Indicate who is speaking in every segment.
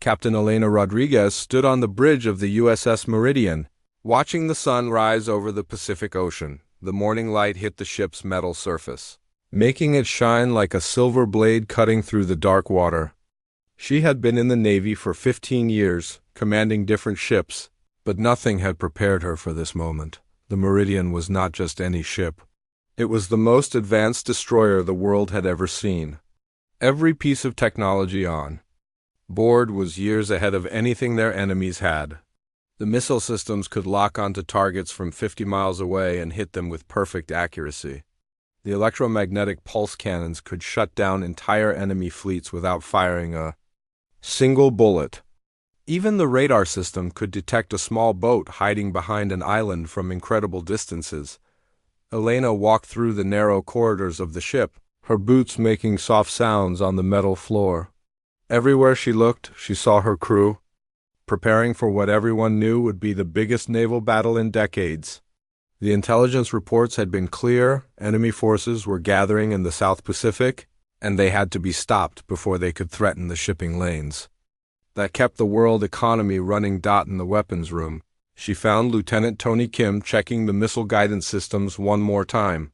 Speaker 1: Captain Elena Rodriguez stood on the bridge of the USS Meridian, watching the sun rise over the Pacific Ocean. The morning light hit the ship's metal surface, making it shine like a silver blade cutting through the dark water. She had been in the Navy for 15 years, commanding different ships, but nothing had prepared her for this moment. The Meridian was not just any ship. It was the most advanced destroyer the world had ever seen. Every piece of technology on board was years ahead of anything their enemies had. The missile systems could lock onto targets from 50 miles away and hit them with perfect accuracy. The electromagnetic pulse cannons could shut down entire enemy fleets without firing a single bullet. Even the radar system could detect a small boat hiding behind an island from incredible distances. Elena walked through the narrow corridors of the ship, her boots making soft sounds on the metal floor. Everywhere she looked, she saw her crew, preparing for what everyone knew would be the biggest naval battle in decades. The intelligence reports had been clear. Enemy forces were gathering in the South Pacific, and they had to be stopped before they could threaten the shipping lanes. That kept the world economy running. In the weapons room, she found Lieutenant Tony Kim checking the missile guidance systems one more time.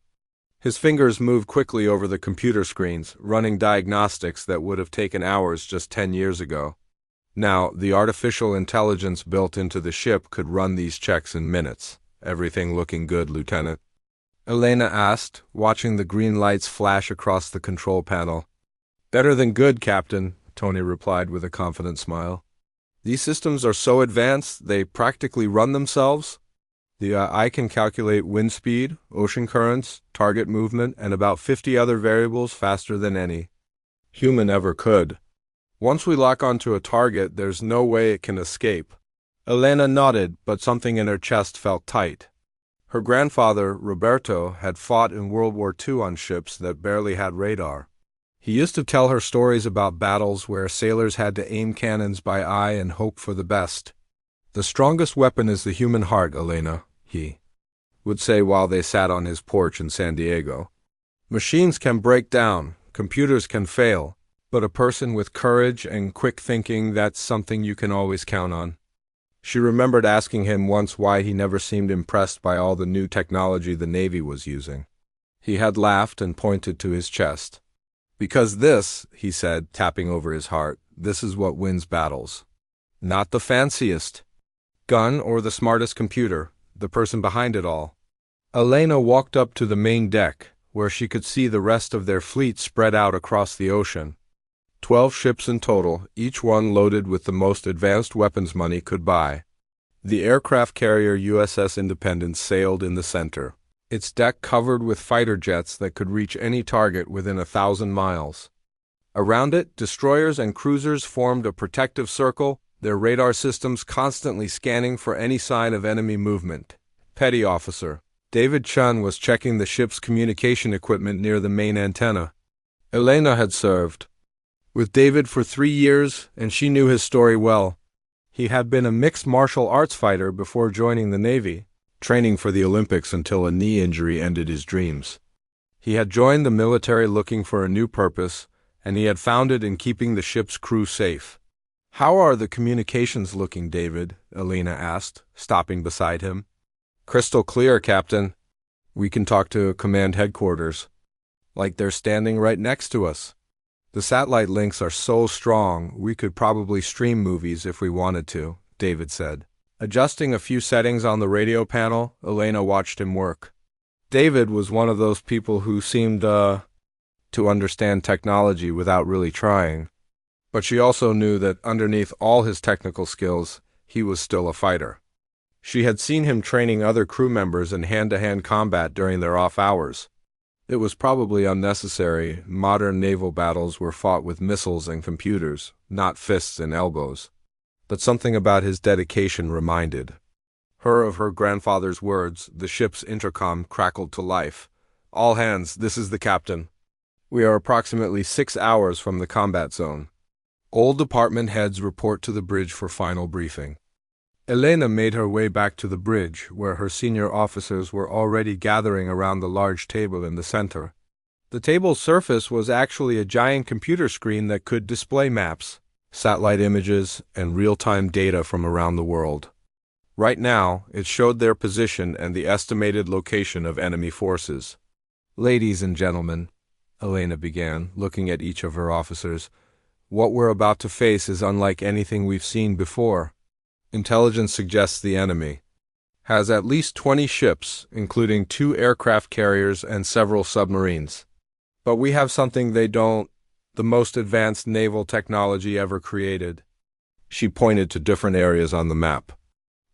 Speaker 1: His fingers moved quickly over the computer screens, running diagnostics that would have taken hours just 10 years ago. Now, the artificial intelligence built into the ship could run these checks in minutes. "Everything looking good, Lieutenant?" Elena asked, watching the green lights flash across the control panel. "Better than good, Captain," Tony replied with a confident smile. "These systems are so advanced, they practically run themselves. I can calculate wind speed, ocean currents, target movement, and about 50 other variables faster than any human ever could. Once we lock onto a target, there's no way it can escape." Elena nodded, but something in her chest felt tight. Her grandfather, Roberto, had fought in World War II on ships that barely had radar. He used to tell her stories about battles where sailors had to aim cannons by eye and hope for the best. "The strongest weapon is the human heart, Elena," he would say while they sat on his porch in San Diego. "Machines can break down, computers can fail, but a person with courage and quick thinking, that's something you can always count on." She remembered asking him once why he never seemed impressed by all the new technology the Navy was using. He had laughed and pointed to his chest. "Because this," he said, tapping over his heart, "this is what wins battles. Not the fanciest gun or the smartest computer, the person behind it all." Elena walked up to the main deck, where she could see the rest of their fleet spread out across the ocean. 12 ships in total, each one loaded with the most advanced weapons money could buy. The aircraft carrier USS Independence sailed in the center, its deck covered with fighter jets that could reach any target within 1,000 miles. Around it, destroyers and cruisers formed a protective circle, their radar systems constantly scanning for any sign of enemy movement. Petty Officer David Chun was checking the ship's communication equipment near the main antenna. Elena had served with David for 3 years, and she knew his story well. He had been a mixed martial arts fighter before joining the Navy, training for the Olympics until a knee injury ended his dreams. He had joined the military looking for a new purpose, and he had found it in keeping the ship's crew safe. "How are the communications looking, David?" Elena asked, stopping beside him. "Crystal clear, Captain. We can talk to command headquarters, like they're standing right next to us. The satellite links are so strong, we could probably stream movies if we wanted to," David said. Adjusting a few settings on the radio panel, Elena watched him work. David was one of those people who seemed, to understand technology without really trying. But she also knew that underneath all his technical skills, he was still a fighter. She had seen him training other crew members in hand-to-hand combat during their off hours. It was probably unnecessary. Modern naval battles were fought with missiles and computers, not fists and elbows. But something about his dedication reminded her of her grandfather's words. The ship's intercom crackled to life. "All hands, this is the captain. We are approximately 6 hours from the combat zone. All department heads report to the bridge for final briefing." Elena made her way back to the bridge, where her senior officers were already gathering around the large table in the center. The table's surface was actually a giant computer screen that could display maps. satellite images, and real-time data from around the world. Right now, it showed their position and the estimated location of enemy forces. "Ladies and gentlemen," Elena began, looking at each of her officers, "what we're about to face is unlike anything we've seen before. Intelligence suggests the enemy has at least 20 ships, including 2 aircraft carriers and several submarines. But we have something they don't, the most advanced naval technology ever created." She pointed to different areas on the map.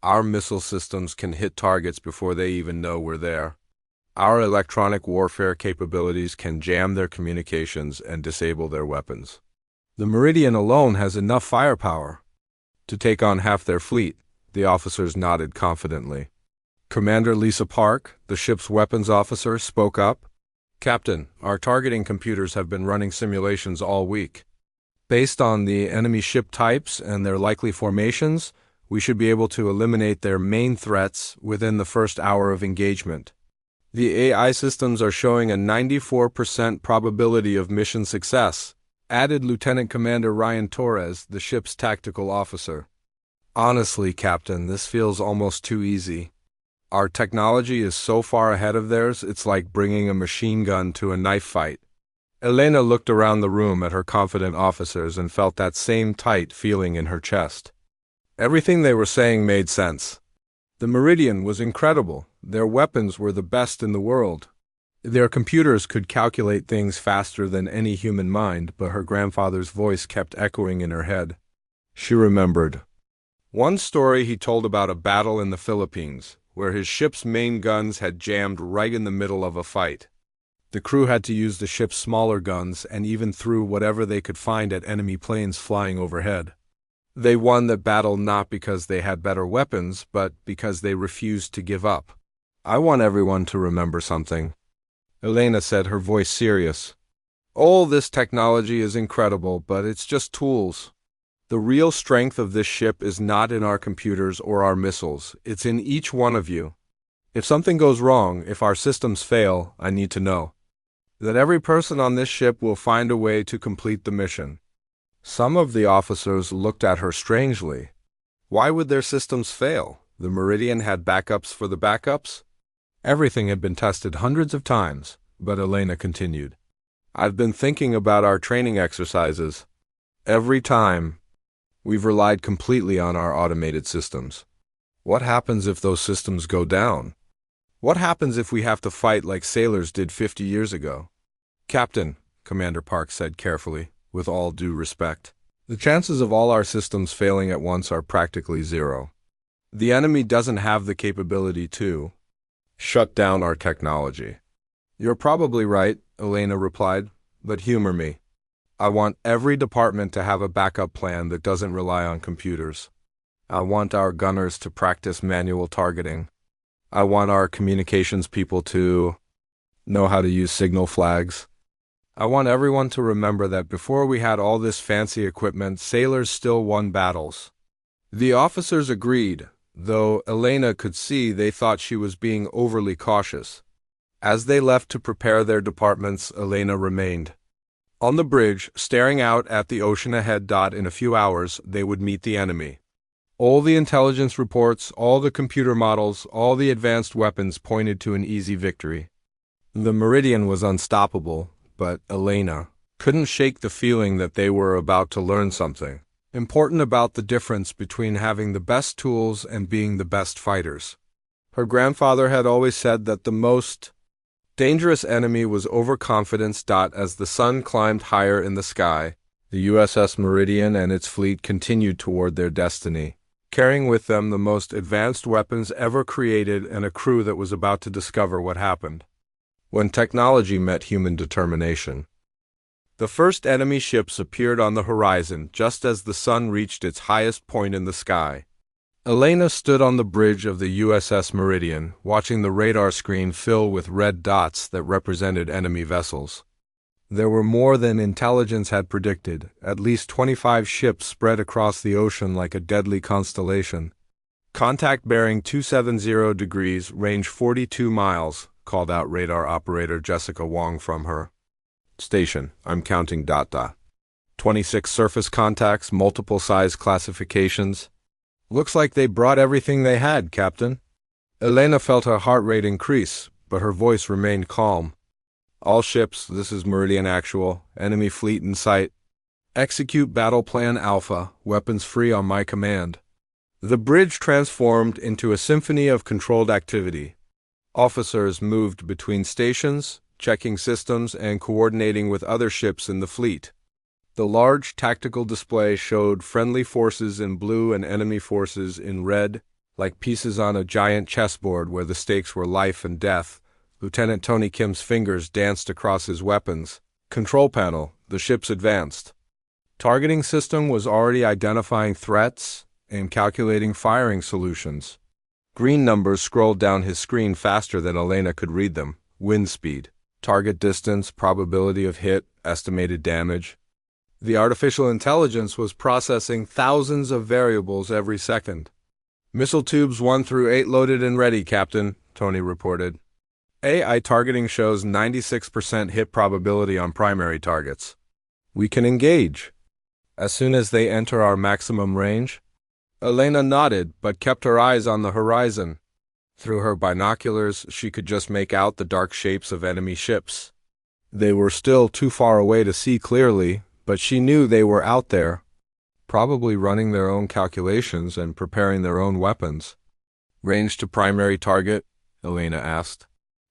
Speaker 1: "Our missile systems can hit targets before they even know we're there. Our electronic warfare capabilities can jam their communications and disable their weapons. The Meridian alone has enough firepower to take on half their fleet." The officers nodded confidently. Commander Lisa Park, the ship's weapons officer, spoke up. "Captain, our targeting computers have been running simulations all week. Based on the enemy ship types and their likely formations, we should be able to eliminate their main threats within the first hour of engagement. The AI systems are showing a 94% probability of mission success," added Lieutenant Commander Ryan Torres, the ship's tactical officer. "Honestly, Captain, this feels almost too easy. Our technology is so far ahead of theirs, it's like bringing a machine gun to a knife fight." Elena looked around the room at her confident officers and felt that same tight feeling in her chest. Everything they were saying made sense. The Meridian was incredible. Their weapons were the best in the world. Their computers could calculate things faster than any human mind, but her grandfather's voice kept echoing in her head. She remembered one story he told about a battle in the Philippines, where his ship's main guns had jammed right in the middle of a fight. The crew had to use the ship's smaller guns and even threw whatever they could find at enemy planes flying overhead. They won the battle not because they had better weapons, but because they refused to give up. "I want everyone to remember something," Elena said, her voice serious. "All this technology is incredible, but it's just tools. The real strength of this ship is not in our computers or our missiles. It's in each one of you. If something goes wrong, if our systems fail, I need to know that every person on this ship will find a way to complete the mission." Some of the officers looked at her strangely. Why would their systems fail? The Meridian had backups for the backups? Everything had been tested hundreds of times, but Elena continued. "I've been thinking about our training exercises. Every time, we've relied completely on our automated systems. What happens if those systems go down? What happens if we have to fight like sailors did 50 years ago?" "Captain," Commander Park said carefully, with all due respect, "the chances of all our systems failing at once are practically zero. The enemy doesn't have the capability to shut down our technology." "You're probably right," Elena replied, "but humor me. I want every department to have a backup plan that doesn't rely on computers. I want our gunners to practice manual targeting. I want our communications people to know how to use signal flags. I want everyone to remember that before we had all this fancy equipment, sailors still won battles." The officers agreed, though Elena could see they thought she was being overly cautious. As they left to prepare their departments, Elena remained on the bridge, staring out at the ocean ahead. In a few hours, they would meet the enemy. All the intelligence reports, all the computer models, all the advanced weapons pointed to an easy victory. The Meridian was unstoppable, but Elena couldn't shake the feeling that they were about to learn something important about the difference between having the best tools and being the best fighters. Her grandfather had always said that the most dangerous enemy was overconfidence. As the sun climbed higher in the sky, the USS Meridian and its fleet continued toward their destiny, carrying with them the most advanced weapons ever created and a crew that was about to discover what happened when technology met human determination. The first enemy ships appeared on the horizon just as the sun reached its highest point in the sky. Elena stood on the bridge of the USS Meridian, watching the radar screen fill with red dots that represented enemy vessels. There were more than intelligence had predicted, at least 25 ships spread across the ocean like a deadly constellation. "Contact bearing 270 degrees, range 42 miles, called out radar operator Jessica Wong from her station. "I'm counting. 26 surface contacts, multiple size classifications. Looks like they brought everything they had, Captain. Elena felt her heart rate increase, but her voice remained calm. All ships, this is Meridian Actual. Enemy fleet in sight. Execute Battle Plan Alpha, weapons free on my command. The bridge transformed into a symphony of controlled activity. Officers moved between stations, checking systems and coordinating with other ships in the fleet. The large tactical display showed friendly forces in blue and enemy forces in red, like pieces on a giant chessboard where the stakes were life and death. Lieutenant Tony Kim's fingers danced across his weapons. Control panel, the ships advanced. Targeting system was already identifying threats and calculating firing solutions. Green numbers scrolled down his screen faster than Elena could read them. Wind speed, target distance, probability of hit, estimated damage. The artificial intelligence was processing thousands of variables every second. Missile tubes 1 through 8 loaded and ready, Captain, Tony reported. AI targeting shows 96% hit probability on primary targets. We can engage. As soon as they enter our maximum range. Elena nodded, but kept her eyes on the horizon. Through her binoculars, she could just make out the dark shapes of enemy ships. They were still too far away to see clearly, but she knew they were out there, probably running their own calculations and preparing their own weapons. Range to primary target? Elena asked.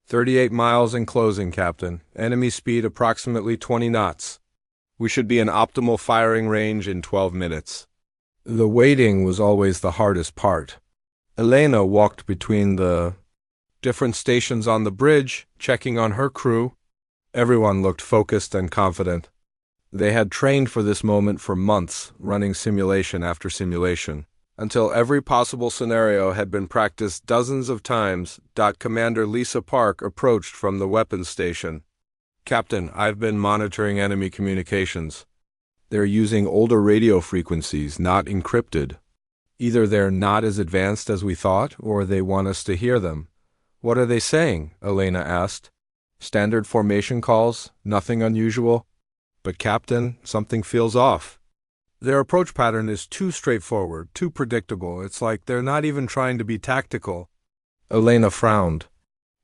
Speaker 1: 38 miles in closing, Captain. Enemy speed approximately 20 knots. We should be in optimal firing range in 12 minutes. The waiting was always the hardest part. Elena walked between the different stations on the bridge, checking on her crew. Everyone looked focused and confident. They had trained for this moment for months, running simulation after simulation. Until every possible scenario had been practiced dozens of times. Commander Lisa Park approached from the weapons station. Captain, I've been monitoring enemy communications. They're using older radio frequencies, not encrypted. Either they're not as advanced as we thought, or they want us to hear them. What are they saying? Elena asked. Standard formation calls, nothing unusual. But Captain, something feels off. Their approach pattern is too straightforward, too predictable. It's like they're not even trying to be tactical. Elena frowned.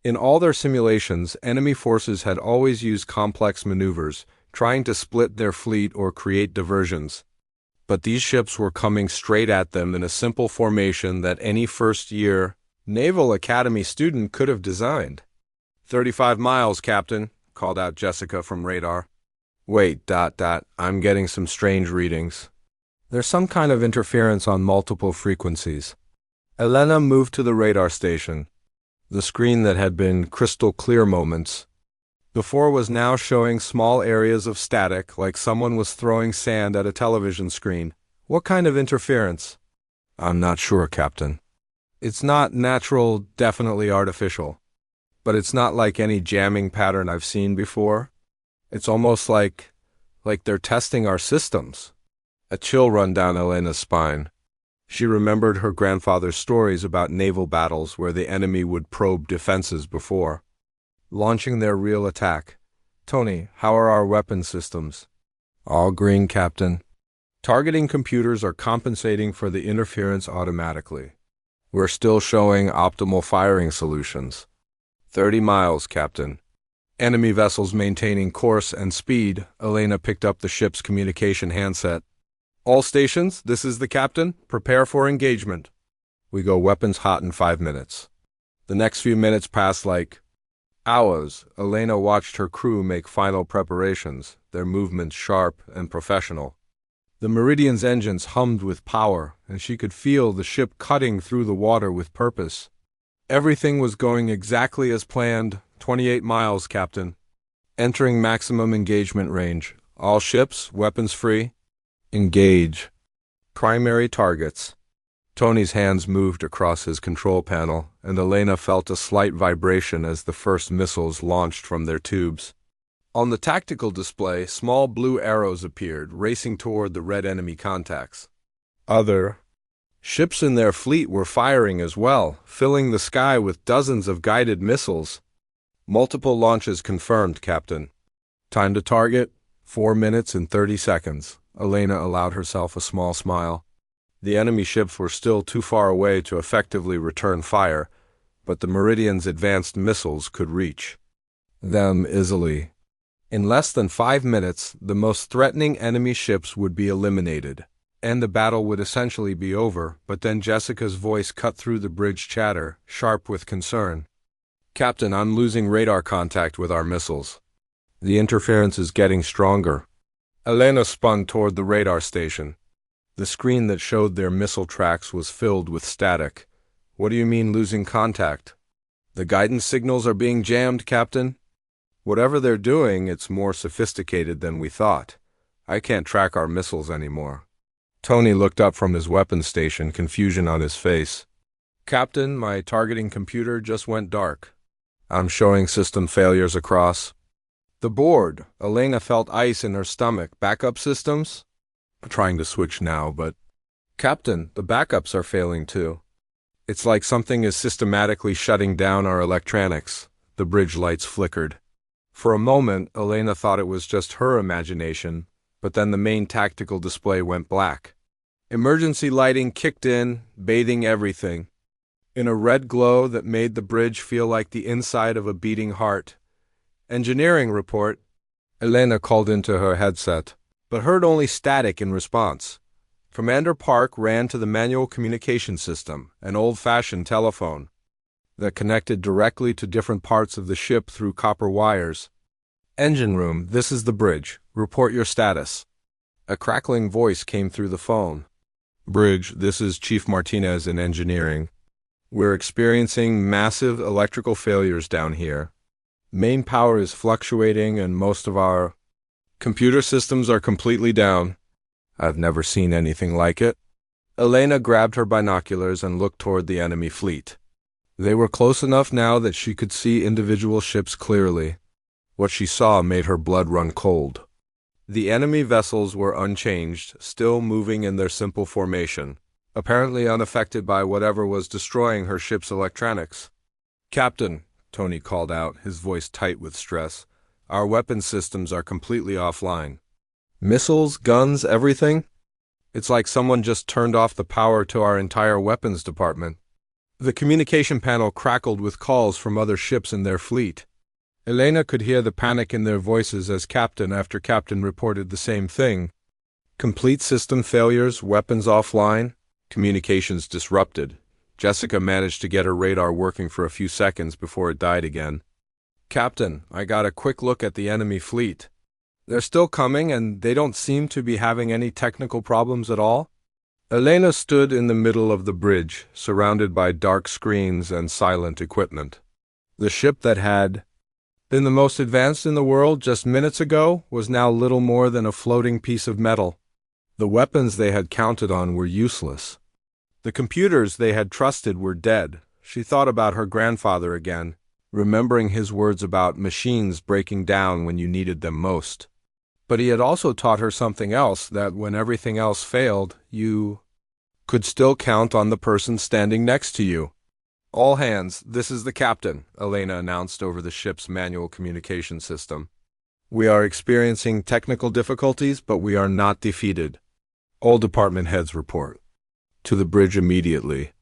Speaker 1: In all their simulations, enemy forces had always used complex maneuvers, trying to split their fleet or create diversions. But these ships were coming straight at them in a simple formation that any first-year Naval Academy student could have designed. 35 miles, Captain, called out Jessica from radar. Wait, I'm getting some strange readings. There's some kind of interference on multiple frequencies. Elena moved to the radar station. The screen that had been crystal clear moments before was now showing small areas of static, like someone was throwing sand at a television screen. What kind of interference? I'm not sure, Captain. It's not natural, definitely artificial. But it's not like any jamming pattern I've seen before. It's almost like they're testing our systems. A chill ran down Elena's spine. She remembered her grandfather's stories about naval battles where the enemy would probe defenses before launching their real attack. Tony, how are our weapon systems? All green, Captain. Targeting computers are compensating for the interference automatically. We're still showing optimal firing solutions. 30 miles, Captain. Enemy vessels maintaining course and speed. Elena picked up the ship's communication handset. All stations, this is the captain. Prepare for engagement. We go weapons hot in 5 minutes. The next few minutes passed like hours. Elena watched her crew make final preparations, their movements sharp and professional. The Meridian's engines hummed with power, and she could feel the ship cutting through the water with purpose. Everything was going exactly as planned. 28 miles, Captain. Entering maximum engagement range. All ships, weapons free. Engage. Primary targets. Tony's hands moved across his control panel, and Elena felt a slight vibration as the first missiles launched from their tubes. On the tactical display, small blue arrows appeared, racing toward the red enemy contacts. Other ships in their fleet were firing as well, filling the sky with dozens of guided missiles. Multiple launches confirmed, Captain. Time to target? 4 minutes and 30 seconds. Elena allowed herself a small smile. The enemy ships were still too far away to effectively return fire, but the Meridian's advanced missiles could reach them easily. In less than 5 minutes, the most threatening enemy ships would be eliminated, and the battle would essentially be over. But then Jessica's voice cut through the bridge chatter, sharp with concern. "Captain, I'm losing radar contact with our missiles. The interference is getting stronger." Elena spun toward the radar station. The screen that showed their missile tracks was filled with static. "What do you mean losing contact?" "The guidance signals are being jammed, Captain. Whatever they're doing, it's more sophisticated than we thought. I can't track our missiles anymore." Tony looked up from his weapons station, confusion on his face. "Captain, my targeting computer just went dark. I'm showing system failures across the board." Elena felt ice in her stomach. "Backup systems?" "I'm trying to switch now, but—" "Captain, the backups are failing too. It's like something is systematically shutting down our electronics." The bridge lights flickered. For a moment, Elena thought it was just her imagination, but then the main tactical display went black. Emergency lighting kicked in, bathing everything in a red glow that made the bridge feel like the inside of a beating heart. "Engineering report," Elena called into her headset, but heard only static in response. Commander Park ran to the manual communication system, an old-fashioned telephone that connected directly to different parts of the ship through copper wires. "Engine room, this is the bridge. Report your status." A crackling voice came through the phone. "Bridge, this is Chief Martinez in engineering. We're experiencing massive electrical failures down here. Main power is fluctuating and most of our computer systems are completely down." "I've never seen anything like it." Elena grabbed her binoculars and looked toward the enemy fleet. They were close enough now that she could see individual ships clearly. What she saw made her blood run cold. The enemy vessels were unchanged, still moving in their simple formation, apparently unaffected by whatever was destroying her ship's electronics. "Captain," Tony called out, his voice tight with stress, "our weapon systems are completely offline. Missiles, guns, everything? It's like someone just turned off the power to our entire weapons department." The communication panel crackled with calls from other ships in their fleet. Elena could hear the panic in their voices as captain after captain reported the same thing. Complete system failures, weapons offline, communications disrupted. Jessica managed to get her radar working for a few seconds before it died again. "Captain, I got a quick look at the enemy fleet. They're still coming and they don't seem to be having any technical problems at all." Elena stood in the middle of the bridge, surrounded by dark screens and silent equipment. The ship that had been the most advanced in the world just minutes ago was now little more than a floating piece of metal. The weapons they had counted on were useless. The computers they had trusted were dead. She thought about her grandfather again, remembering his words about machines breaking down when you needed them most. But he had also taught her something else, that when everything else failed, you could still count on the person standing next to you. "All hands, this is the captain," Elena announced over the ship's manual communication system. "We are experiencing technical difficulties, but we are not defeated. All department heads report to the bridge immediately.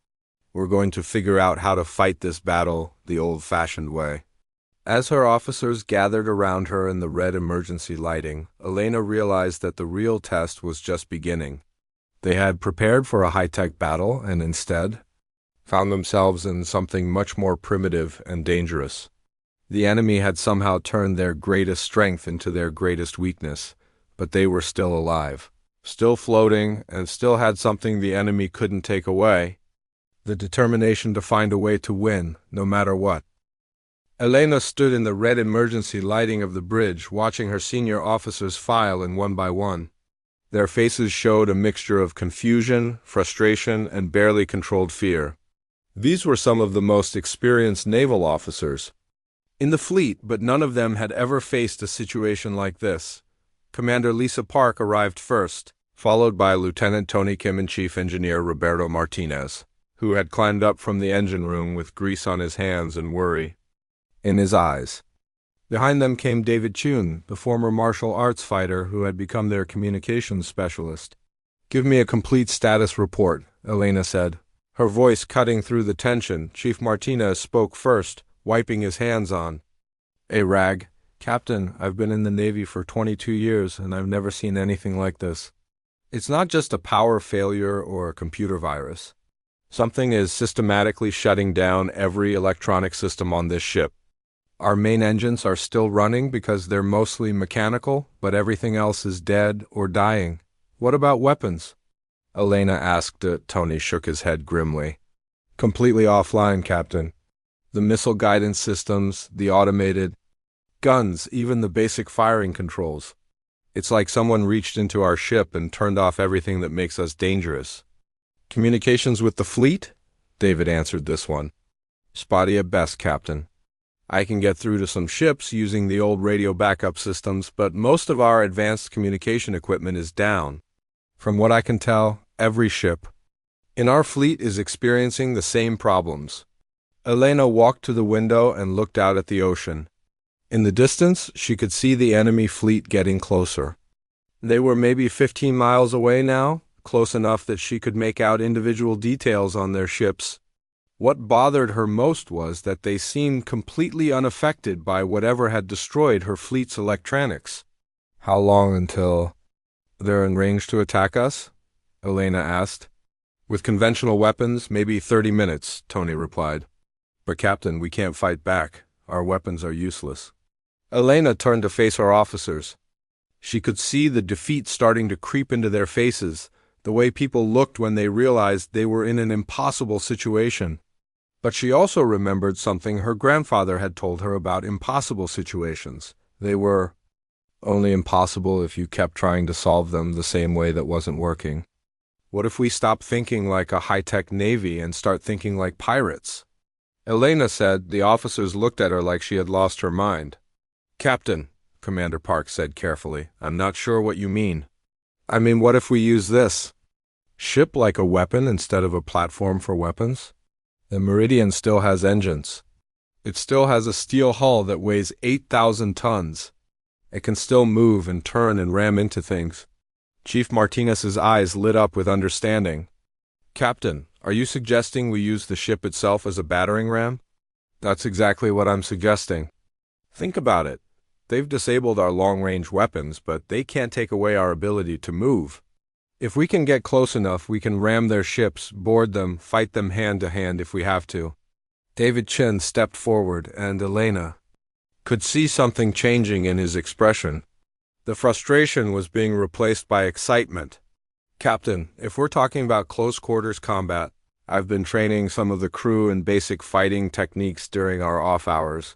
Speaker 1: We're going to figure out how to fight this battle the old-fashioned way." As her officers gathered around her in the red emergency lighting, Elena realized that the real test was just beginning. They had prepared for a high-tech battle and instead found themselves in something much more primitive and dangerous. The enemy had somehow turned their greatest strength into their greatest weakness, but they were still alive, still floating, and still had something the enemy couldn't take away: the determination to find a way to win, no matter what. Elena stood in the red emergency lighting of the bridge, watching her senior officers file in one by one. Their faces showed a mixture of confusion, frustration, and barely controlled fear. These were some of the most experienced naval officers in the fleet, but none of them had ever faced a situation like this. Commander Lisa Park arrived first, followed by Lieutenant Tony Kim and Chief Engineer Roberto Martinez, who had climbed up from the engine room with grease on his hands and worry in his eyes. Behind them came David Chun, the former martial arts fighter who had become their communications specialist. "Give me a complete status report," Elena said. Her voice cutting through the tension. Chief Martinez spoke first, wiping his hands on a rag. "Captain, I've been in the Navy for 22 years, and I've never seen anything like this. It's not just a power failure or a computer virus. Something is systematically shutting down every electronic system on this ship. Our main engines are still running because they're mostly mechanical, but everything else is dead or dying. What about weapons?" Elena asked. Tony shook his head grimly. "Completely offline, Captain. The missile guidance systems, the automated guns, even the basic firing controls. It's like someone reached into our ship and turned off everything that makes us dangerous." "Communications with the fleet?" David answered this one. "Spotty at best, Captain. I can get through to some ships using the old radio backup systems, but most of our advanced communication equipment is down. From what I can tell, every ship in our fleet is experiencing the same problems." Elena walked to the window and looked out at the ocean. In the distance, she could see the enemy fleet getting closer. They were maybe 15 miles away now, close enough that she could make out individual details on their ships. What bothered her most was that they seemed completely unaffected by whatever had destroyed her fleet's electronics. "How long until they're in range to attack us?" Elena asked. "With conventional weapons, maybe 30 minutes, Tony replied. "But Captain, we can't fight back. Our weapons are useless." Elena turned to face her officers. She could see the defeat starting to creep into their faces, the way people looked when they realized they were in an impossible situation. But she also remembered something her grandfather had told her about impossible situations. They were only impossible if you kept trying to solve them the same way that wasn't working. What if we stop thinking like a high-tech navy and start thinking like pirates? Elena said. The officers looked at her like she had lost her mind. "Captain," Commander Park said carefully, "I'm not sure what you mean." "I mean, what if we use this ship like a weapon instead of a platform for weapons? The Meridian still has engines. It still has a steel hull that weighs 8,000 tons. It can still move and turn and ram into things." Chief Martinez's eyes lit up with understanding. "Captain, are you suggesting we use the ship itself as a battering ram?" "That's exactly what I'm suggesting. Think about it. They've disabled our long-range weapons, but they can't take away our ability to move. If we can get close enough, we can ram their ships, board them, fight them hand-to-hand if we have to." David Chin stepped forward, and Elena could see something changing in his expression. The frustration was being replaced by excitement. "Captain, if we're talking about close-quarters combat, I've been training some of the crew in basic fighting techniques during our off hours.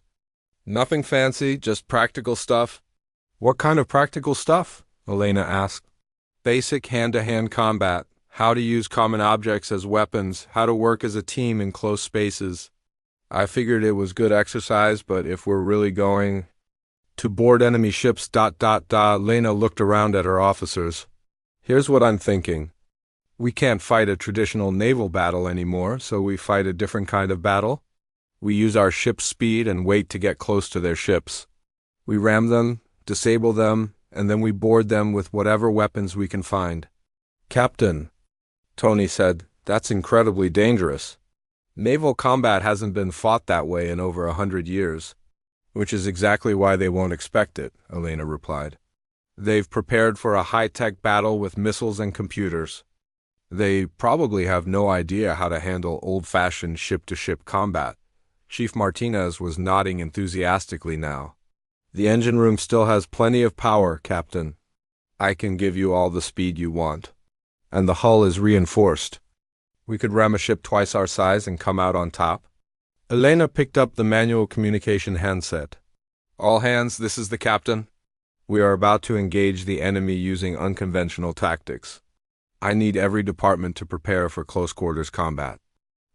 Speaker 1: Nothing fancy, just practical stuff." "What kind of practical stuff?" Elena asked. "Basic hand-to-hand combat, how to use common objects as weapons, how to work as a team in close spaces. I figured it was good exercise, but if we're really going to board enemy ships, Lena looked around at her officers. "Here's what I'm thinking. We can't fight a traditional naval battle anymore, so we fight a different kind of battle. We use our ship's speed and weight to get close to their ships. We ram them, disable them, and then we board them with whatever weapons we can find." "Captain," Tony said, "that's incredibly dangerous. Naval combat hasn't been fought that way in over 100 years. "Which is exactly why they won't expect it," Elena replied. "They've prepared for a high-tech battle with missiles and computers. They probably have no idea how to handle old-fashioned ship-to-ship combat." Chief Martinez was nodding enthusiastically now. "The engine room still has plenty of power, Captain. I can give you all the speed you want. And the hull is reinforced. We could ram a ship twice our size and come out on top." Elena picked up the manual communication handset. "All hands, this is the captain. We are about to engage the enemy using unconventional tactics. I need every department to prepare for close-quarters combat.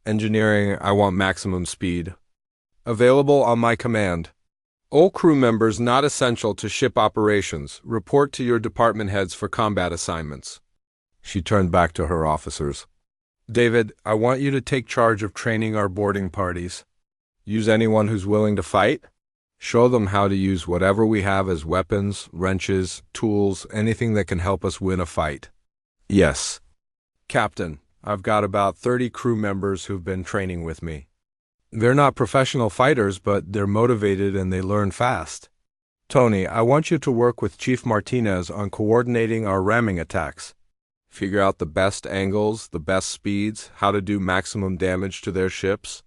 Speaker 1: Engineering, I want maximum speed. Available on my command. All crew members not essential to ship operations, report to your department heads for combat assignments." She turned back to her officers. "David, I want you to take charge of training our boarding parties. Use anyone who's willing to fight. Show them how to use whatever we have as weapons, wrenches, tools, anything that can help us win a fight. Yes. Captain, I've got about 30 crew members who've been training with me. They're not professional fighters, but they're motivated and they learn fast. Tony, I want you to work with Chief Martinez on coordinating our ramming attacks. Figure out the best angles, the best speeds, how to do maximum damage to their ships,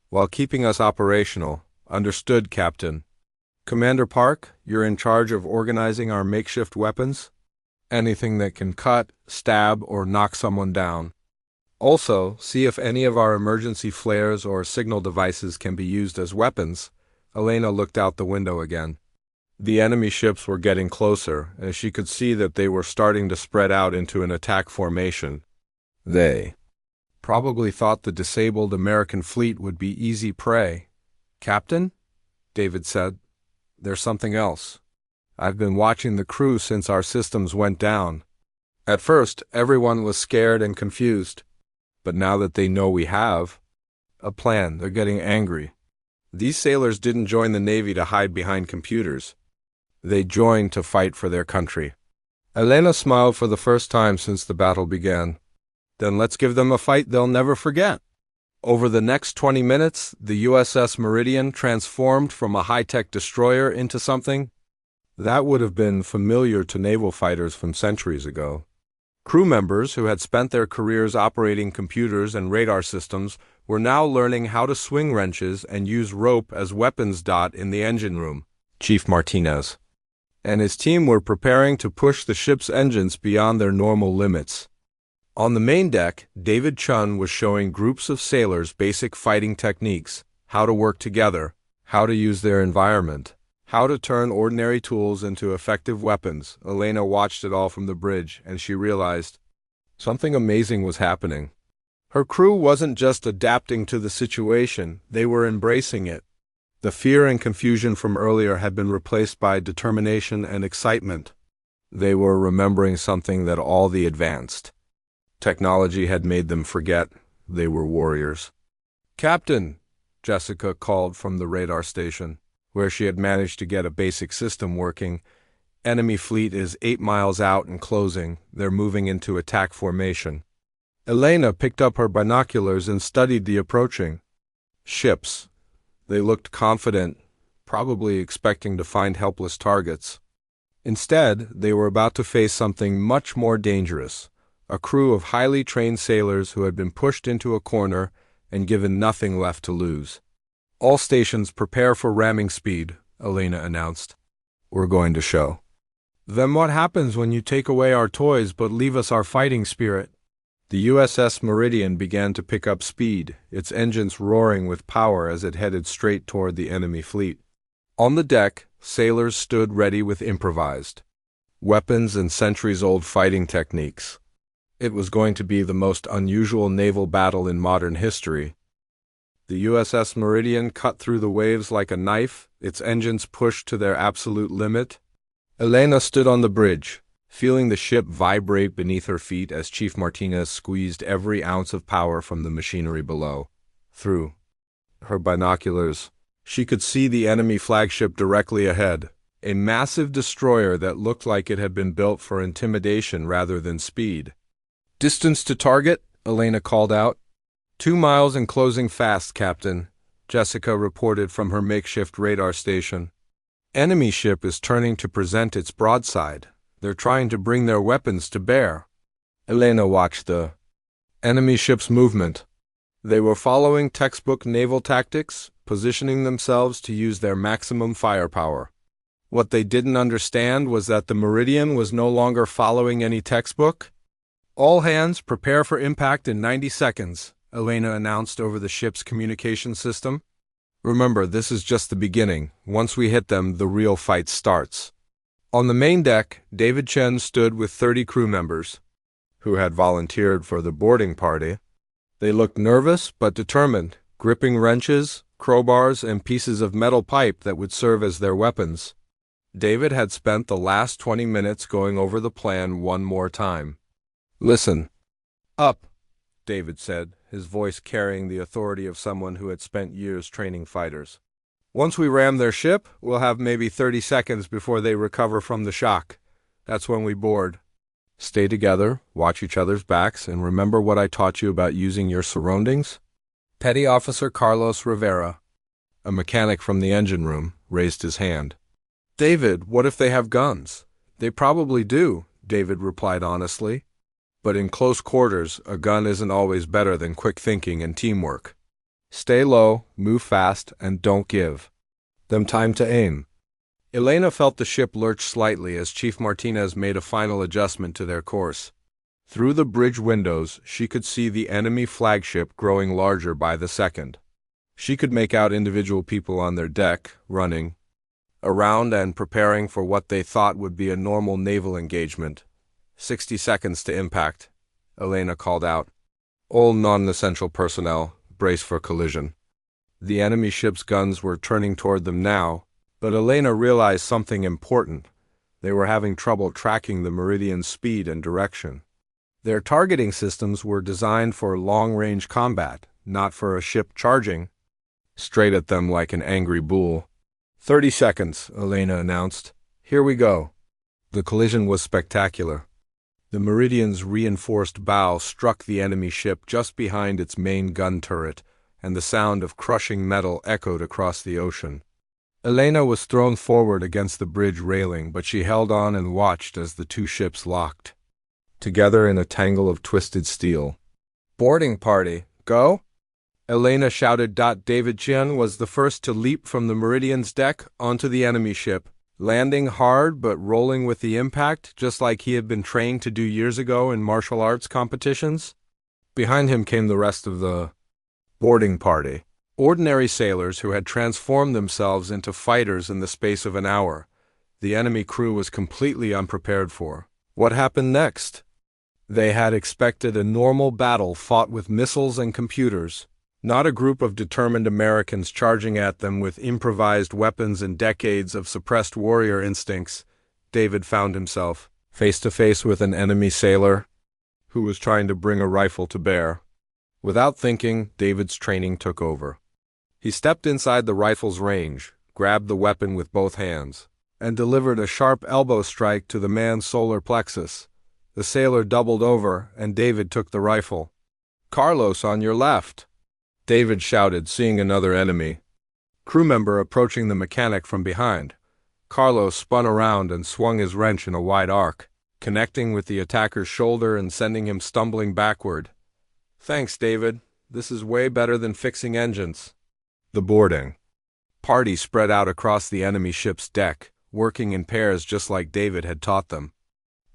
Speaker 1: while keeping us operational. Understood, Captain. Commander Park, you're in charge of organizing our makeshift weapons. Anything that can cut, stab, or knock someone down. Also, see if any of our emergency flares or signal devices can be used as weapons. Elena looked out the window again. The enemy ships were getting closer, and she could see that they were starting to spread out into an attack formation. They probably thought the disabled American fleet would be easy prey. Captain? David said. There's something else. I've been watching the crew since our systems went down. At first, everyone was scared and confused. But now that they know we have a plan, they're getting angry. These sailors didn't join the Navy to hide behind computers. They joined to fight for their country. Elena smiled for the first time since the battle began. Then let's give them a fight they'll never forget. Over the next 20 minutes, the USS Meridian transformed from a high-tech destroyer into something that would have been familiar to naval fighters from centuries ago. Crew members who had spent their careers operating computers and radar systems were now learning how to swing wrenches and use rope as weapons. In the engine room, Chief Martinez and his team were preparing to push the ship's engines beyond their normal limits. On the main deck, David Chun was showing groups of sailors basic fighting techniques, how to work together, how to use their environment, how to turn ordinary tools into effective weapons. Elena watched it all from the bridge, and she realized something amazing was happening. Her crew wasn't just adapting to the situation, they were embracing it. The fear and confusion from earlier had been replaced by determination and excitement. They were remembering something that all the advanced technology had made them forget. They were warriors. Captain, Jessica called from the radar station, where she had managed to get a basic system working. Enemy fleet is 8 miles out and closing. They're moving into attack formation. Elena picked up her binoculars and studied the approaching ships. They looked confident, probably expecting to find helpless targets. Instead, they were about to face something much more dangerous, a crew of highly trained sailors who had been pushed into a corner and given nothing left to lose. All stations prepare for ramming speed, Elena announced. We're going to show them what happens when you take away our toys but leave us our fighting spirit. The USS Meridian began to pick up speed, its engines roaring with power as it headed straight toward the enemy fleet. On the deck, sailors stood ready with improvised weapons and centuries-old fighting techniques. It was going to be the most unusual naval battle in modern history. The USS Meridian cut through the waves like a knife, its engines pushed to their absolute limit. Elena stood on the bridge, feeling the ship vibrate beneath her feet as Chief Martinez squeezed every ounce of power from the machinery below. Through her binoculars, she could see the enemy flagship directly ahead, a massive destroyer that looked like it had been built for intimidation rather than speed. Distance to target, Elena called out. 2 miles and closing fast, Captain, Jessica reported from her makeshift radar station. Enemy ship is turning to present its broadside. They're trying to bring their weapons to bear. Elena watched the enemy ship's movement. They were following textbook naval tactics, positioning themselves to use their maximum firepower. What they didn't understand was that the Meridian was no longer following any textbook. All hands prepare for impact in 90 seconds, Elena announced over the ship's communication system. Remember, this is just the beginning. Once we hit them, the real fight starts. On the main deck, David Chen stood with 30 crew members, who had volunteered for the boarding party. They looked nervous but determined, gripping wrenches, crowbars, and pieces of metal pipe that would serve as their weapons. David had spent the last 20 minutes going over the plan one more time. Listen up, David said, his voice carrying the authority of someone who had spent years training fighters. Once we ram their ship, we'll have maybe 30 seconds before they recover from the shock. That's when we board. Stay together, watch each other's backs, and remember what I taught you about using your surroundings? Petty Officer Carlos Rivera, a mechanic from the engine room, raised his hand. David, what if they have guns? They probably do, David replied honestly. But in close quarters, a gun isn't always better than quick thinking and teamwork. Stay low, move fast, and don't give them time to aim. Elena felt the ship lurch slightly as Chief Martinez made a final adjustment to their course. Through the bridge windows, she could see the enemy flagship growing larger by the second. She could make out individual people on their deck, running around and preparing for what they thought would be a normal naval engagement. 60 seconds to impact, Elena called out. All non-essential personnel, brace for collision. The enemy ship's guns were turning toward them now, but Elena realized something important. They were having trouble tracking the Meridian's speed and direction. Their targeting systems were designed for long-range combat, not for a ship charging straight at them like an angry bull. 30 seconds, Elena announced. Here we go. The collision was spectacular. The Meridian's reinforced bow struck the enemy ship just behind its main gun turret, and the sound of crushing metal echoed across the ocean. Elena was thrown forward against the bridge railing, but she held on and watched as the two ships locked together in a tangle of twisted steel. Boarding party, go! Elena shouted. David Chien was the first to leap from the Meridian's deck onto the enemy ship, landing hard but rolling with the impact, just like he had been trained to do years ago in martial arts competitions. Behind him came the rest of the boarding party, ordinary sailors who had transformed themselves into fighters in the space of an hour. The enemy crew was completely unprepared for what happened next. They had expected a normal battle fought with missiles and computers, not a group of determined Americans charging at them with improvised weapons and decades of suppressed warrior instincts. David found himself face to face with an enemy sailor who was trying to bring a rifle to bear. Without thinking, David's training took over. He stepped inside the rifle's range, grabbed the weapon with both hands, and delivered a sharp elbow strike to the man's solar plexus. The sailor doubled over, and David took the rifle. Carlos, on your left, David shouted, seeing another enemy crew member approaching the mechanic from behind. Carlos spun around and swung his wrench in a wide arc, connecting with the attacker's shoulder and sending him stumbling backward. Thanks, David. This is way better than fixing engines. The boarding party spread out across the enemy ship's deck, working in pairs just like David had taught them.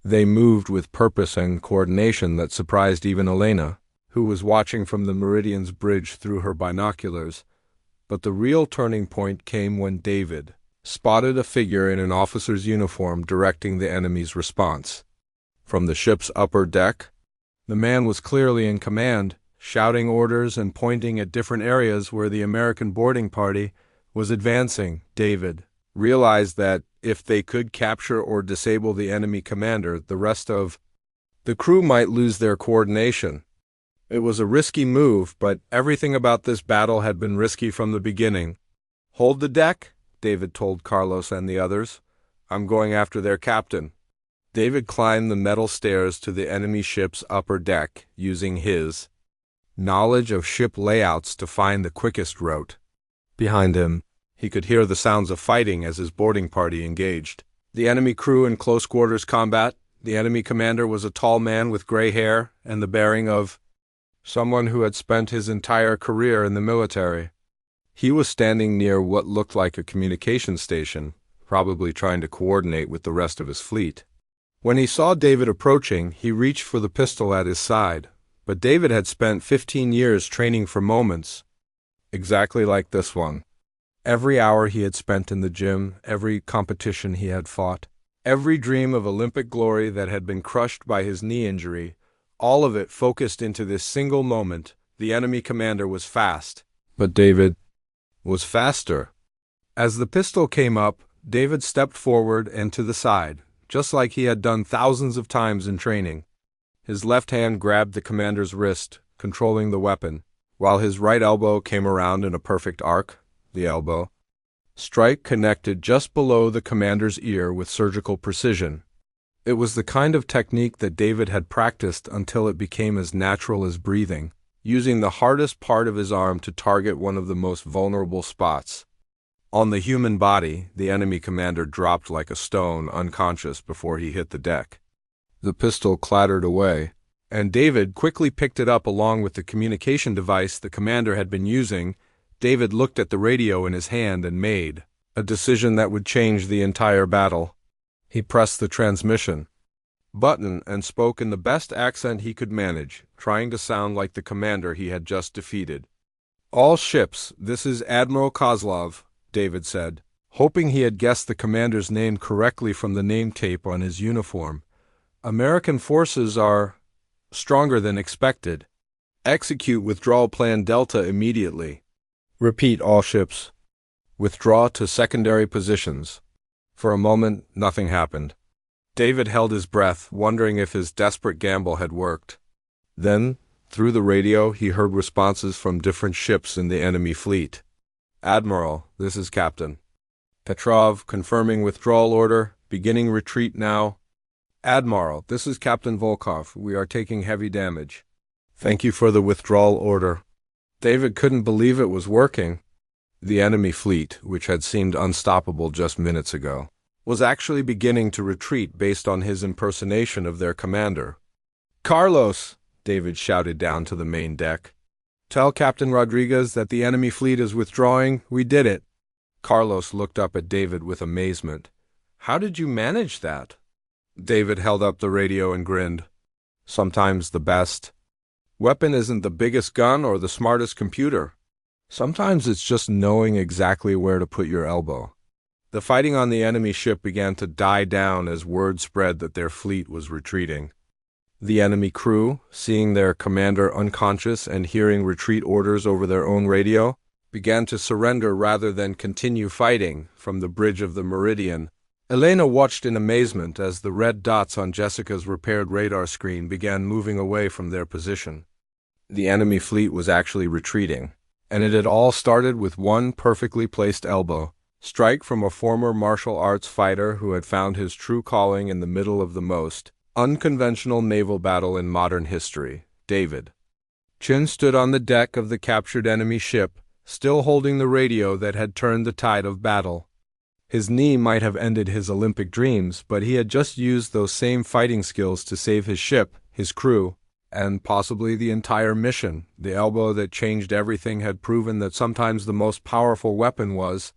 Speaker 1: They moved with purpose and coordination that surprised even Elena, who was watching from the Meridian's bridge through her binoculars. But the real turning point came when David spotted a figure in an officer's uniform directing the enemy's response. From the ship's upper deck, the man was clearly in command, shouting orders and pointing at different areas where the American boarding party was advancing. David realized that if they could capture or disable the enemy commander, the rest of the crew might lose their coordination. It was a risky move, but everything about this battle had been risky from the beginning. Hold the deck, David told Carlos and the others. I'm going after their captain. David climbed the metal stairs to the enemy ship's upper deck, using his knowledge of ship layouts to find the quickest route. Behind him, he could hear the sounds of fighting as his boarding party engaged. The enemy crew in close quarters combat. The enemy commander was a tall man with gray hair and the bearing of someone who had spent his entire career in the military. He was standing near what looked like a communication station, probably trying to coordinate with the rest of his fleet. When he saw David approaching, he reached for the pistol at his side, but David had spent 15 years training for moments exactly like this one. Every hour he had spent in the gym, every competition he had fought, every dream of Olympic glory that had been crushed by his knee injury, all of it focused into this single moment. The enemy commander was fast, but David was faster. As the pistol came up, David stepped forward and to the side, just like he had done thousands of times in training. His left hand grabbed the commander's wrist, controlling the weapon, while his right elbow came around in a perfect arc. The elbow Strike connected just below the commander's ear with surgical precision. It was the kind of technique that David had practiced until it became as natural as breathing, using the hardest part of his arm to target one of the most vulnerable spots. On the human body, the enemy commander dropped like a stone, unconscious before he hit the deck. The pistol clattered away, and David quickly picked it up along with the communication device the commander had been using. David looked at the radio in his hand and made a decision that would change the entire battle. He pressed the transmission button and spoke in the best accent he could manage, trying to sound like the commander he had just defeated. "All ships, this is Admiral Kozlov," David said, hoping he had guessed the commander's name correctly from the name tape on his uniform. "American forces are stronger than expected. Execute withdrawal plan Delta immediately. Repeat, all ships. Withdraw to secondary positions." For a moment, nothing happened. David held his breath, wondering if his desperate gamble had worked. Then, through the radio, he heard responses from different ships in the enemy fleet. "Admiral, this is Captain Petrov, confirming withdrawal order, beginning retreat now." "Admiral, this is Captain Volkov. We are taking heavy damage. Thank you for the withdrawal order." David couldn't believe it was working. The enemy fleet, which had seemed unstoppable just minutes ago, was actually beginning to retreat based on his impersonation of their commander. "Carlos," David shouted down to the main deck. "Tell Captain Rodriguez that the enemy fleet is withdrawing. We did it." Carlos looked up at David with amazement. "How did you manage that?" David held up the radio and grinned. "Sometimes the best weapon isn't the biggest gun or the smartest computer. Sometimes it's just knowing exactly where to put your elbow." The fighting on the enemy ship began to die down as word spread that their fleet was retreating. The enemy crew, seeing their commander unconscious and hearing retreat orders over their own radio, began to surrender rather than continue fighting. From the bridge of the Meridian, Elena watched in amazement as the red dots on Jessica's repaired radar screen began moving away from their position. The enemy fleet was actually retreating, and it had all started with one perfectly placed elbow strike from a former martial arts fighter who had found his true calling in the middle of the most unconventional naval battle in modern history. David Chin stood on the deck of the captured enemy ship, still holding the radio that had turned the tide of battle. His knee might have ended his Olympic dreams, but he had just used those same fighting skills to save his ship, his crew, and possibly the entire mission. The elbow that changed everything had proven that sometimes the most powerful weapon was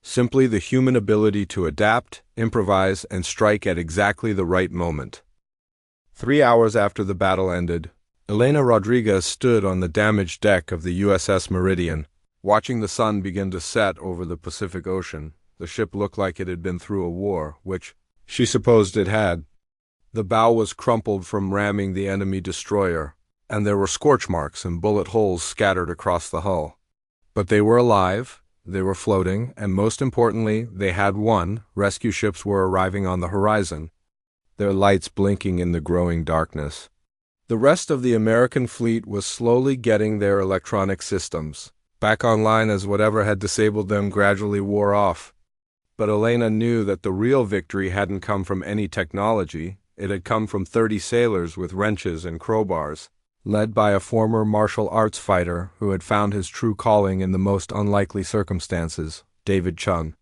Speaker 1: simply the human ability to adapt, improvise, and strike at exactly the right moment. 3 hours after the battle ended, Elena Rodriguez stood on the damaged deck of the USS Meridian, watching the sun begin to set over the Pacific Ocean. The ship looked like it had been through a war, which she supposed it had. The bow was crumpled from ramming the enemy destroyer, and there were scorch marks and bullet holes scattered across the hull. But they were alive, they were floating, and most importantly, they had won. Rescue ships were arriving on the horizon, their lights blinking in the growing darkness. The rest of the American fleet was slowly getting their electronic systems back online as whatever had disabled them gradually wore off. But Elena knew that the real victory hadn't come from any technology. It had come from 30 sailors with wrenches and crowbars, led by a former martial arts fighter who had found his true calling in the most unlikely circumstances. David Chun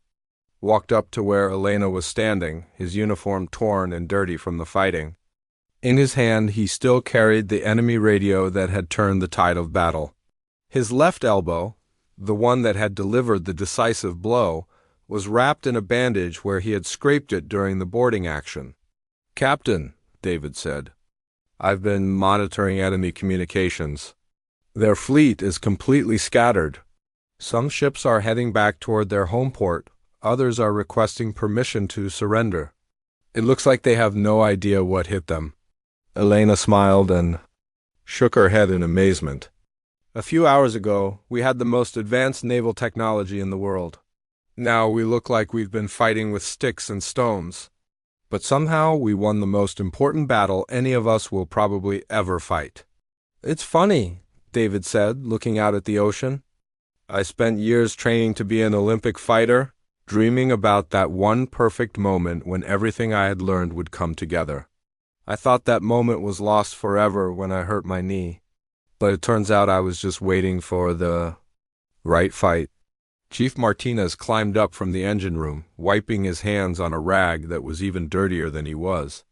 Speaker 1: walked up to where Elena was standing, his uniform torn and dirty from the fighting. In his hand, he still carried the enemy radio that had turned the tide of battle. His left elbow, the one that had delivered the decisive blow, was wrapped in a bandage where he had scraped it during the boarding action. "Captain," David said, "I've been monitoring enemy communications. Their fleet is completely scattered. Some ships are heading back toward their home port. Others are requesting permission to surrender. It looks like they have no idea what hit them." Elena smiled and shook her head in amazement. "A few hours ago, we had the most advanced naval technology in the world. Now we look like we've been fighting with sticks and stones. But somehow we won the most important battle any of us will probably ever fight." "It's funny," David said, looking out at the ocean. I spent years training to be an Olympic fighter, dreaming about that one perfect moment when everything I had learned would come together. I thought that moment was lost forever when I hurt my knee, but it turns out I was just waiting for the right fight. Chief Martinez climbed up from the engine room, wiping his hands on a rag that was even dirtier than he was.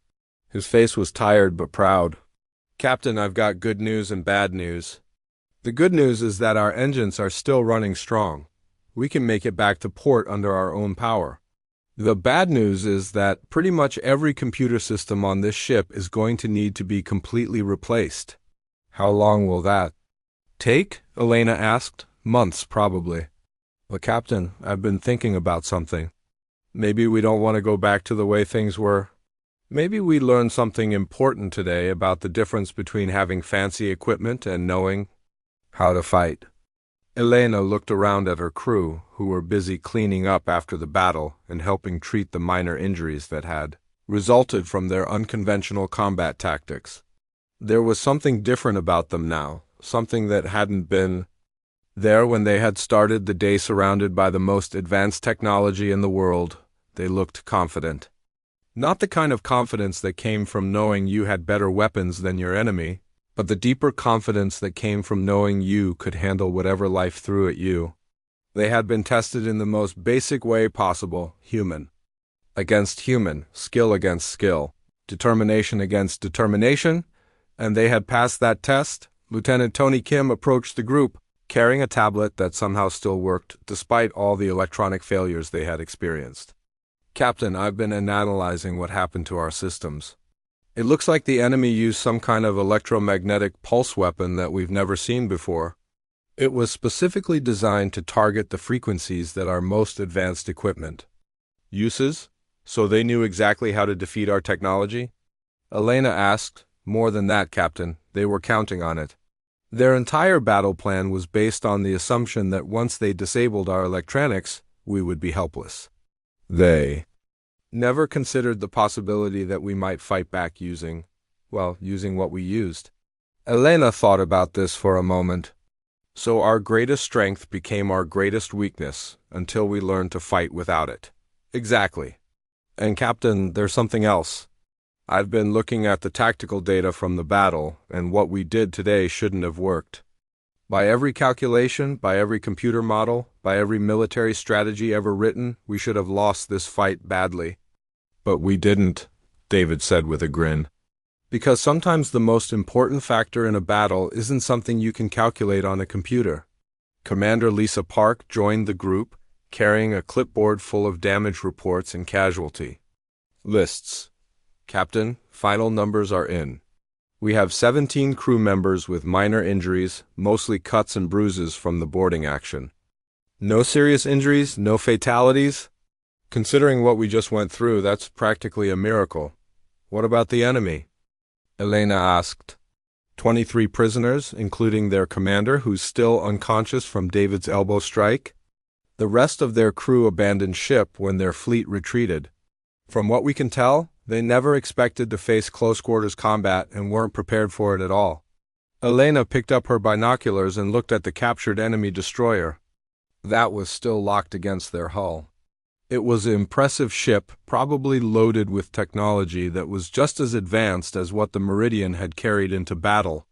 Speaker 1: His face was tired but proud. "Captain, I've got good news and bad news. The good news is that our engines are still running strong. We can make it back to port under our own power. The bad news is that pretty much every computer system on this ship is going to need to be completely replaced." "How long will that take?" Elena asked. "Months, probably." "But Captain, I've been thinking about something. Maybe we don't want to go back to the way things were. Maybe we learned something important today about the difference between having fancy equipment and knowing how to fight." Elena looked around at her crew, who were busy cleaning up after the battle and helping treat the minor injuries that had resulted from their unconventional combat tactics. There was something different about them now, something that hadn't been there when they had started the day surrounded by the most advanced technology in the world. They looked confident. Not the kind of confidence that came from knowing you had better weapons than your enemy, but the deeper confidence that came from knowing you could handle whatever life threw at you. They had been tested in the most basic way possible, human against human, skill against skill, determination against determination, and they had passed that test. Lieutenant Tony Kim approached the group, carrying a tablet that somehow still worked, despite all the electronic failures they had experienced. "Captain, I've been analyzing what happened to our systems. It looks like the enemy used some kind of electromagnetic pulse weapon that we've never seen before. It was specifically designed to target the frequencies that our most advanced equipment uses, so they knew exactly how to defeat our technology?" Elena asked. "More than that, Captain. They were counting on it. Their entire battle plan was based on the assumption that once they disabled our electronics, we would be helpless. They never considered the possibility that we might fight back using what we used." Elena thought about this for a moment. "So our greatest strength became our greatest weakness until we learned to fight without it." "Exactly. And Captain, there's something else. I've been looking at the tactical data from the battle, and what we did today shouldn't have worked. By every calculation, by every computer model, by every military strategy ever written, we should have lost this fight badly." "But we didn't," David said with a grin. "Because sometimes the most important factor in a battle isn't something you can calculate on a computer." Commander Lisa Park joined the group, carrying a clipboard full of damage reports and casualty lists. "Captain, final numbers are in. We have 17 crew members with minor injuries, mostly cuts and bruises from the boarding action. No serious injuries, no fatalities. Considering what we just went through, that's practically a miracle." "What about the enemy?" Elena asked. 23 prisoners, including their commander, who's still unconscious from David's elbow strike. The rest of their crew abandoned ship when their fleet retreated. From what we can tell, they never expected to face close-quarters combat and weren't prepared for it at all." Elena picked up her binoculars and looked at the captured enemy destroyer. That was still locked against their hull. It was an impressive ship, probably loaded with technology that was just as advanced as what the Meridian had carried into battle.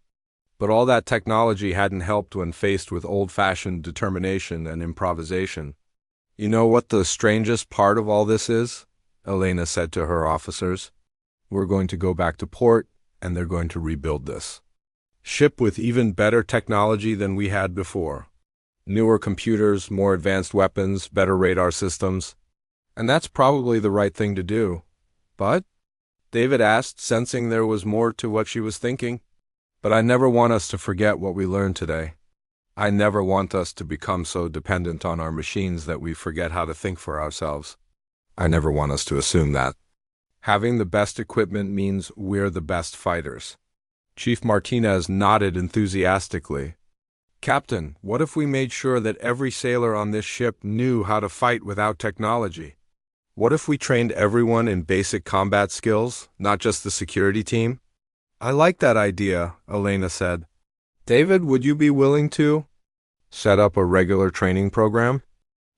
Speaker 1: But all that technology hadn't helped when faced with old-fashioned determination and improvisation. "You know what the strangest part of all this is?" Elena said to her officers. "We're going to go back to port, and they're going to rebuild this ship with even better technology than we had before. Newer computers, more advanced weapons, better radar systems. And that's probably the right thing to do." "But?" David asked, sensing there was more to what she was thinking. "But I never want us to forget what we learned today. I never want us to become so dependent on our machines that we forget how to think for ourselves. I never want us to assume that having the best equipment means we're the best fighters." Chief Martinez nodded enthusiastically. "Captain, what if we made sure that every sailor on this ship knew how to fight without technology? What if we trained everyone in basic combat skills, not just the security team?" "I like that idea," Elena said. "David, would you be willing to Set up a regular training program?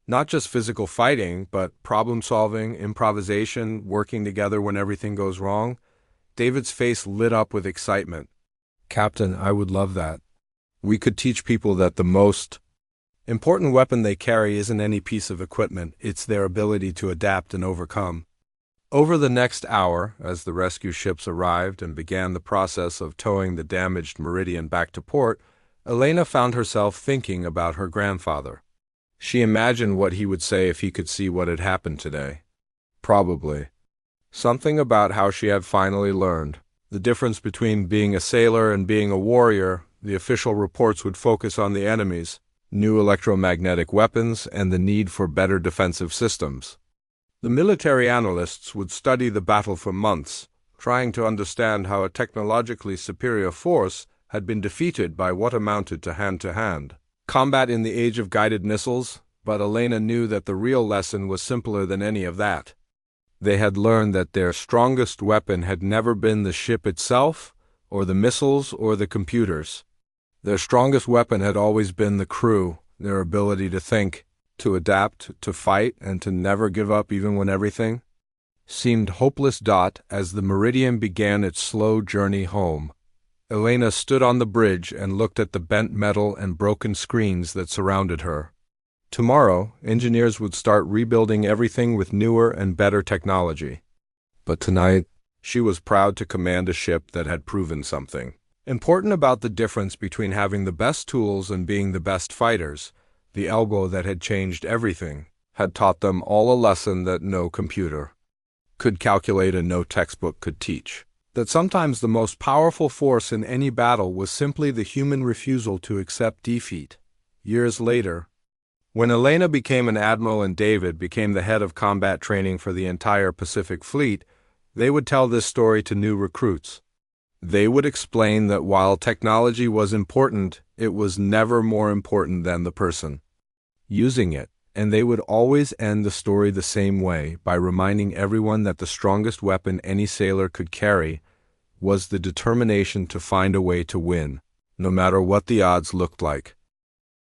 Speaker 1: Not just physical fighting, but problem solving, improvisation, working together when everything goes wrong. David's face lit up with excitement. Captain, I would love that. We could teach people that the most important weapon they carry isn't any piece of equipment, it's their ability to adapt and overcome. Over the next hour, as the rescue ships arrived and began the process of towing the damaged Meridian back to port, Elena found herself thinking about her grandfather. She imagined what he would say if he could see what had happened today. Probably something about how she had finally learned the difference between being a sailor and being a warrior. The official reports would focus on the enemies, new electromagnetic weapons, and the need for better defensive systems. The military analysts would study the battle for months, trying to understand how a technologically superior force had been defeated by what amounted to hand-to-hand combat in the age of guided missiles, but Elena knew that the real lesson was simpler than any of that. They had learned that their strongest weapon had never been the ship itself, or the missiles, or the computers. Their strongest weapon had always been the crew, their ability to think, to adapt, to fight, and to never give up even when everything seemed hopeless. As the Meridian began its slow journey home, Elena stood on the bridge and looked at the bent metal and broken screens that surrounded her. Tomorrow, engineers would start rebuilding everything with newer and better technology. But tonight, she was proud to command a ship that had proven something important about the difference between having the best tools and being the best fighters. The elbow that had changed everything had taught them all a lesson that no computer could calculate and no textbook could teach. That sometimes the most powerful force in any battle was simply the human refusal to accept defeat. Years later, when Elena became an admiral and David became the head of combat training for the entire Pacific Fleet, they would tell this story to new recruits. They would explain that while technology was important, it was never more important than the person using it, and they would always end the story the same way, by reminding everyone that the strongest weapon any sailor could carry was the determination to find a way to win, no matter what the odds looked like.